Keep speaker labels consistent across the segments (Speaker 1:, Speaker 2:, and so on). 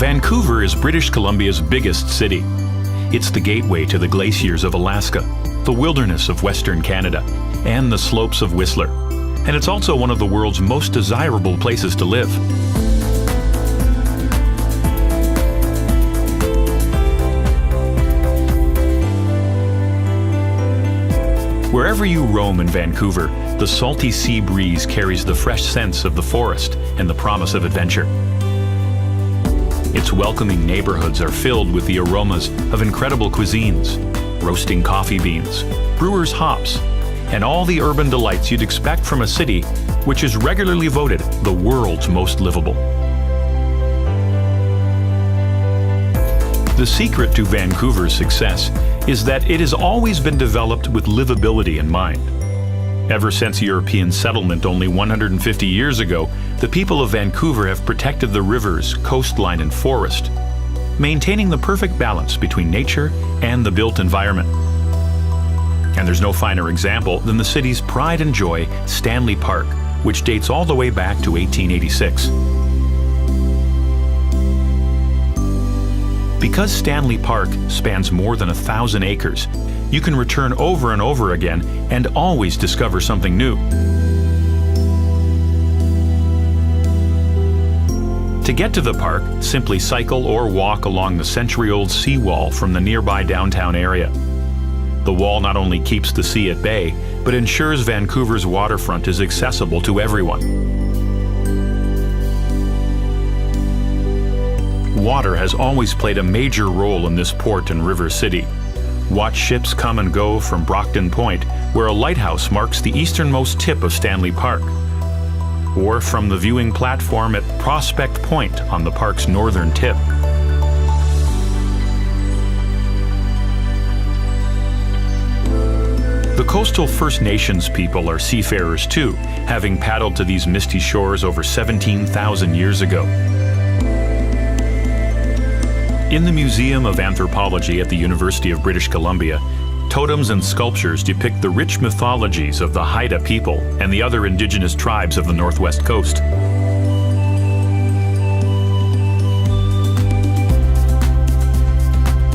Speaker 1: Vancouver is British Columbia's biggest city. It's the gateway to the glaciers of Alaska, the wilderness of Western Canada, and the slopes of Whistler. And it's also one of the world's most desirable places to live. Wherever you roam in Vancouver, the salty sea breeze carries the fresh scents of the forest and the promise of adventure. Its welcoming neighborhoods are filled with the aromas of incredible cuisines, roasting coffee beans, brewers' hops, and all the urban delights you'd expect from a city which is regularly voted the world's most livable. The secret to Vancouver's success is that it has always been developed with livability in mind. Ever since European settlement only 150 years ago, the people of Vancouver have protected the rivers, coastline, and forest, maintaining the perfect balance between nature and the built environment. And there's no finer example than the city's pride and joy, Stanley Park, which dates all the way back to 1886. Because Stanley Park spans more than 1,000 acres, you can return over and over again and always discover something new. To get to the park, simply cycle or walk along the century-old seawall from the nearby downtown area. The wall not only keeps the sea at bay, but ensures Vancouver's waterfront is accessible to everyone. Water has always played a major role in this port and river city. Watch ships come and go from Brockton Point, where a lighthouse marks the easternmost tip of Stanley Park, or from the viewing platform at Prospect Point on the park's northern tip. The coastal First Nations people are seafarers too, having paddled to these misty shores over 17,000 years ago. In the Museum of Anthropology at the University of British Columbia, totems and sculptures depict the rich mythologies of the Haida people and the other indigenous tribes of the Northwest Coast.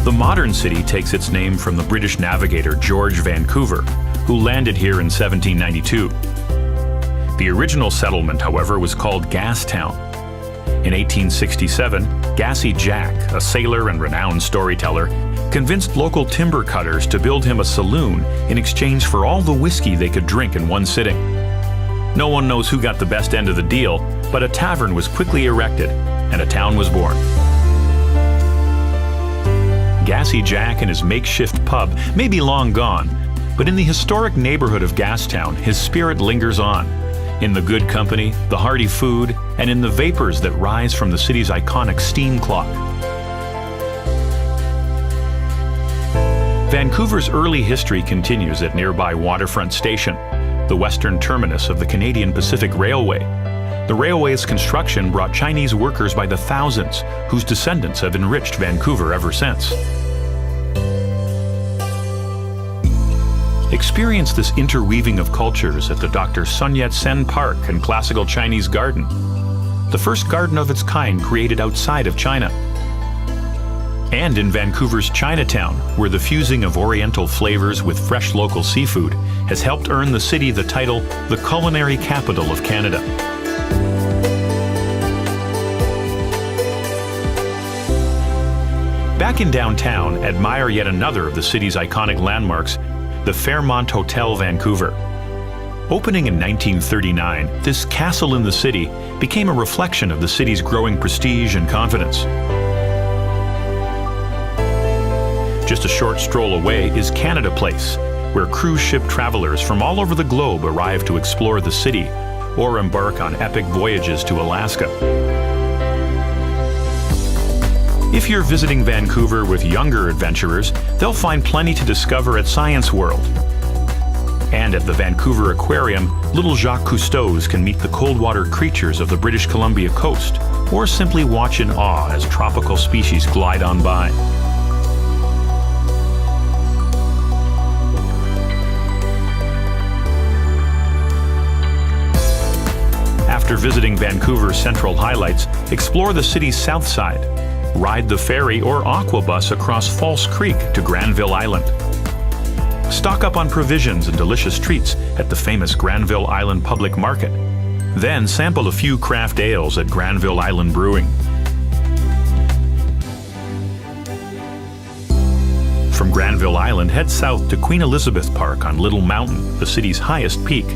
Speaker 1: The modern city takes its name from the British navigator George Vancouver, who landed here in 1792. The original settlement, however, was called Gastown. In 1867, Gassy Jack, a sailor and renowned storyteller, convinced local timber cutters to build him a saloon in exchange for all the whiskey they could drink in one sitting. No one knows who got the best end of the deal, but a tavern was quickly erected and a town was born. Gassy Jack and his makeshift pub may be long gone, but in the historic neighborhood of Gastown, his spirit lingers on, in the good company, the hearty food, and in the vapors that rise from the city's iconic steam clock. Vancouver's early history continues at nearby Waterfront Station, the western terminus of the Canadian Pacific Railway. The railway's construction brought Chinese workers by the thousands, whose descendants have enriched Vancouver ever since. Experience this interweaving of cultures at the Dr. Sun Yat-sen Park and Classical Chinese Garden, the first garden of its kind created outside of China. And in Vancouver's Chinatown, where the fusing of Oriental flavors with fresh local seafood has helped earn the city the title, the culinary capital of Canada. Back in downtown, admire yet another of the city's iconic landmarks, the Fairmont Hotel Vancouver. Opening in 1939, this castle in the city became a reflection of the city's growing prestige and confidence. Just a short stroll away is Canada Place, where cruise ship travelers from all over the globe arrive to explore the city or embark on epic voyages to Alaska. If you're visiting Vancouver with younger adventurers, they'll find plenty to discover at Science World. And at the Vancouver Aquarium, little Jacques Cousteaus can meet the cold water creatures of the British Columbia coast, or simply watch in awe as tropical species glide on by. After visiting Vancouver's central highlights, explore the city's south side. Ride the ferry or aquabus across False Creek to Granville Island. Stock up on provisions and delicious treats at the famous Granville Island Public Market. Then sample a few craft ales at Granville Island Brewing. From Granville Island, head south to Queen Elizabeth Park on Little Mountain, the city's highest peak.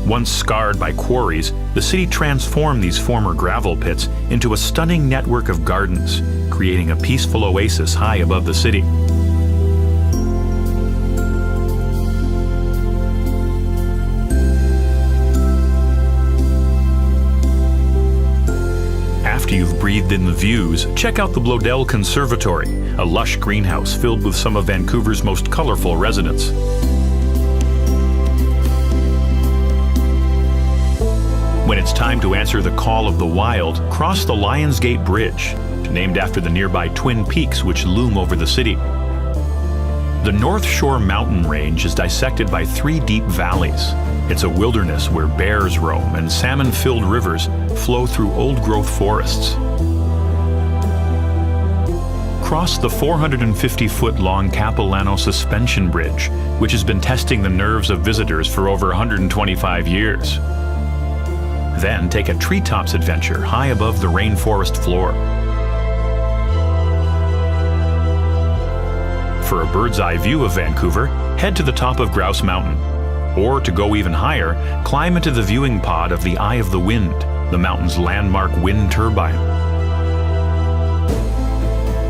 Speaker 1: Once scarred by quarries, the city transformed these former gravel pits into a stunning network of gardens, creating a peaceful oasis high above the city. After you've breathed in the views, check out the Bloedel Conservatory, a lush greenhouse filled with some of Vancouver's most colorful residents. When it's time to answer the call of the wild, cross the Lionsgate Bridge, named after the nearby Twin Peaks which loom over the city. The North Shore mountain range is dissected by 3 deep valleys. It's a wilderness where bears roam and salmon-filled rivers flow through old-growth forests. Cross the 450-foot-long Capilano Suspension Bridge, which has been testing the nerves of visitors for over 125 years. Then take a treetops adventure high above the rainforest floor. For a bird's-eye view of Vancouver, head to the top of Grouse Mountain. Or to go even higher, climb into the viewing pod of the Eye of the Wind, the mountain's landmark wind turbine.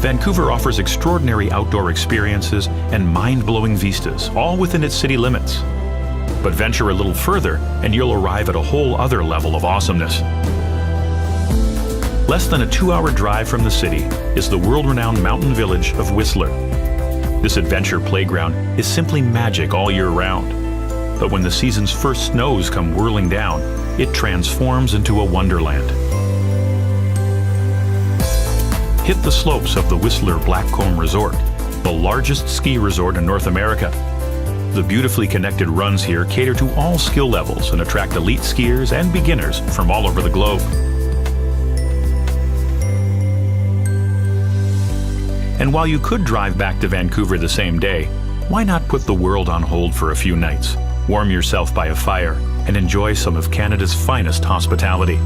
Speaker 1: Vancouver offers extraordinary outdoor experiences and mind-blowing vistas, all within its city limits. But venture a little further and you'll arrive at a whole other level of awesomeness. Less than a 2-hour drive from the city is the world-renowned mountain village of Whistler. This adventure playground is simply magic all year round. But when the season's first snows come whirling down, it transforms into a wonderland. Hit the slopes of the Whistler Blackcomb Resort, the largest ski resort in North America. The beautifully connected runs here cater to all skill levels and attract elite skiers and beginners from all over the globe. And while you could drive back to Vancouver the same day, why not put the world on hold for a few nights, warm yourself by a fire, and enjoy some of Canada's finest hospitality?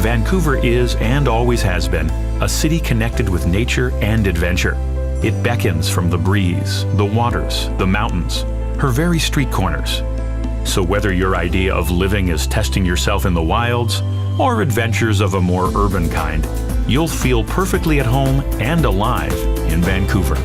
Speaker 1: Vancouver is, and always has been, a city connected with nature and adventure. It beckons from the breeze, the waters, the mountains, her very street corners. So whether your idea of living is testing yourself in the wilds, or adventures of a more urban kind, you'll feel perfectly at home and alive in Vancouver.